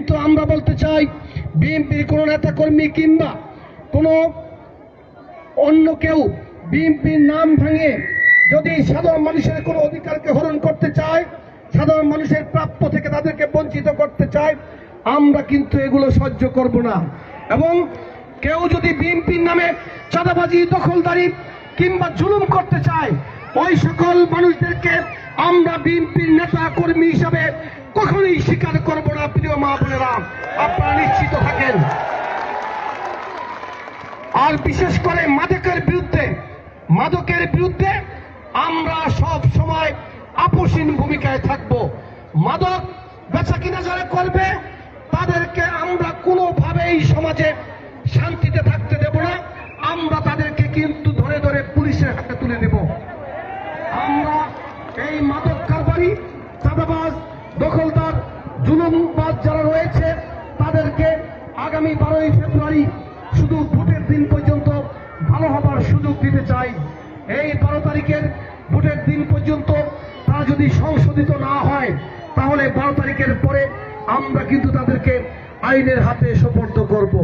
কিন্তু আমরা বলতে চাই, বিএনপির কোন নেতা কর্মী কিংবা কোনো অন্য কেউ বিএনপির নাম ভাঙে যদি সাধারণ মানুষের কোনো অধিকারকে হরণ করতে চায়, সাধারণ মানুষের প্রাপ্য থেকে তাদেরকে বঞ্চিত করতে চায়, আমরা কিন্তু এগুলো সহ্য করব না। এবং কেউ যদি বিএনপির নামে চাঁদাবাজি, দখলদারি কিংবা জুলুম করতে চায়, ওই সকল মানুষদেরকে আমরা বিএনপির নেতা কর্মী হিসাবে কখনোই স্বীকার করব না। প্রিয় মা বোনেরা, আপনারা নিশ্চিত থাকেন। আর বিশেষ করে মাদকের বিরুদ্ধে আমরা সব সময় আপোষহীন ভূমিকায় থাকব। মাদক বেচা কিনা যারা করবে তাদেরকে আমরা কোনোভাবেই সমাজে শান্তিতে থাকতে দেব না। আমরা তাদেরকে কিন্তু ধরে ধরে পুলিশের হাতে তুলে দেব। আমরা এই মাদক কারবারি, চাঁদাবাজ, দখলদার, জুলুমবাজ যারা রয়েছে তাদেরকে আগামী 12ই ফেব্রুয়ারি শুধু ভোটের দিন পর্যন্ত ভালো হবার সুযোগ দিতে চাই। এই 12 তারিখের ভোটের দিন পর্যন্ত তারা যদি সংশোধিত না হয়, তাহলে 12 তারিখের পরে আমরা কিন্তু তাদেরকে আইনের হাতে সোপর্দ করব।